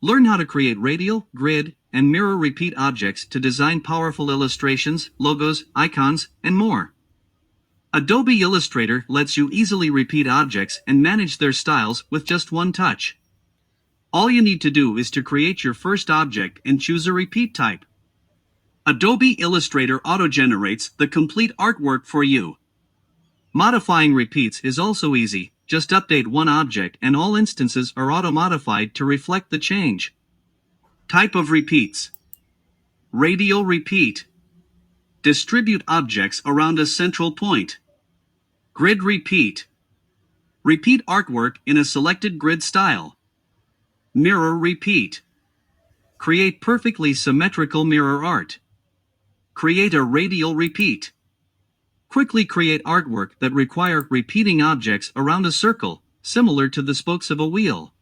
Learn how to create radial, grid, and mirror repeat objects to design powerful illustrations, logos, icons, and more. Adobe Illustrator lets you easily repeat objects and manage their styles with just one touch. All you need to do is to create your first object and choose a repeat type. Adobe Illustrator auto-generates the complete artwork for you. Modifying repeats is also easy. Just update one object and all instances are auto-modified to reflect the change. Type of repeats: Radial repeat. Distribute objects around a central point. Grid repeat. Repeat artwork in a selected grid style. Mirror repeat. Create perfectly symmetrical mirror art. Create a radial repeat. Quickly create artwork that require repeating objects around a circle, similar to the spokes of a wheel.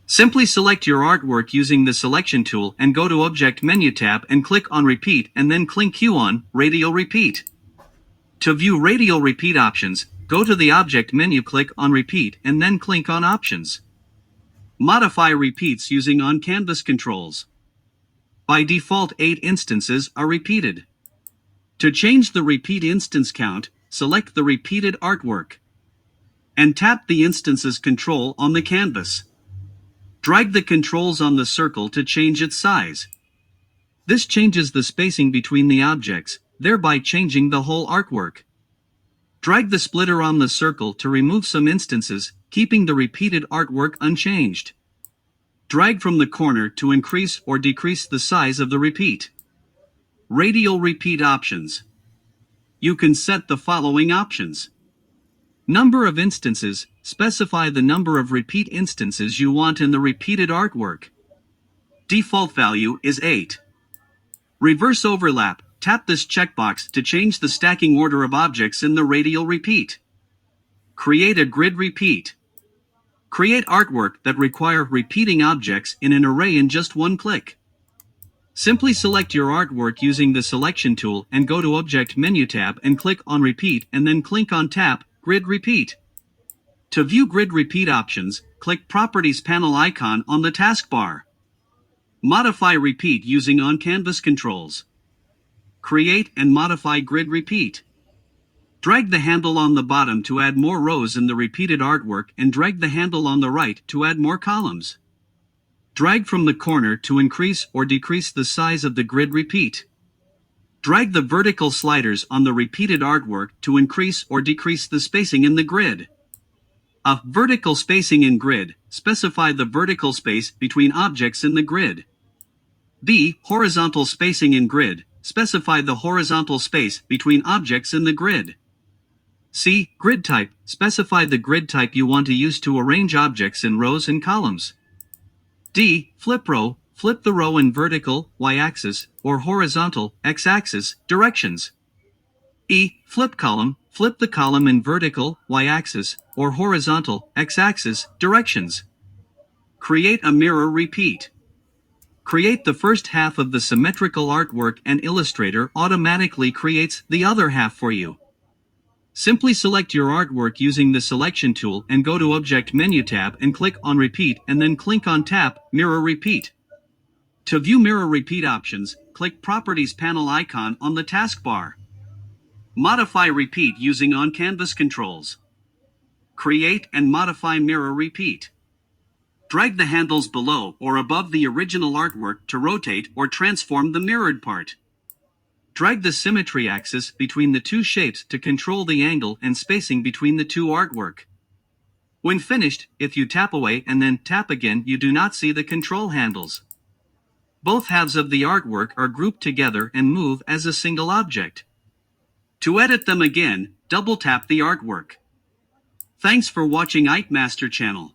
Simply select your artwork using the selection tool and go to Object Menu tab and click on Repeat and then click on Radial Repeat. To view radial repeat options, go to the Object menu, click on Repeat and then click on Options. Modify repeats using on-canvas controls. By default, 8 instances are repeated. To change the repeat instance count, select the repeated artwork and tap the instances control on the canvas. Drag the controls on the circle to change its size. This changes the spacing between the objects, thereby changing the whole artwork. Drag the splitter on the circle to remove some instances, keeping the repeated artwork unchanged. Drag from the corner to increase or decrease the size of the repeat. Radial repeat options. You can set the following options. Number of instances. Specify the number of repeat instances you want in the repeated artwork. Default value is 8. Reverse overlap. Tap this checkbox to change the stacking order of objects in the radial repeat. Create a grid repeat. Create artwork that require repeating objects in an array in just one click. Simply select your artwork using the selection tool and go to Object Menu tab and click on Repeat and then click on Tap Grid Repeat. To view grid repeat options, click Properties panel icon on the taskbar. Modify repeat using on-canvas controls. Create and modify grid repeat. Drag the handle on the bottom to add more rows in the repeated artwork and drag the handle on the right to add more columns. Drag from the corner to increase or decrease the size of the grid repeat. Drag the vertical sliders on the repeated artwork to increase or decrease the spacing in the grid. A vertical spacing in grid. Specify the vertical space between objects in the grid. B. Horizontal spacing in grid. Specify the horizontal space between objects in the grid. C. Grid type. Specify the grid type you want to use to arrange objects in rows and columns. D. Flip row. Flip the row in vertical, y-axis, or horizontal, x-axis, directions. E. Flip column. Flip the column in vertical, y-axis, or horizontal, x-axis, directions. Create a mirror repeat. Create the first half of the symmetrical artwork and Illustrator automatically creates the other half for you. Simply select your artwork using the selection tool and go to Object Menu tab and click on Repeat and then click on Tap Mirror Repeat. To view mirror repeat options, click Properties panel icon on the taskbar. Modify repeat using on-canvas controls. Create and modify mirror repeat. Drag the handles below or above the original artwork to rotate or transform the mirrored part. Drag the symmetry axis between the two shapes to control the angle and spacing between the two artwork. When finished, if you tap away and then tap again, you do not see the control handles. Both halves of the artwork are grouped together and move as a single object. To edit them again, double tap the artwork. Thanks for watching ITMaster channel.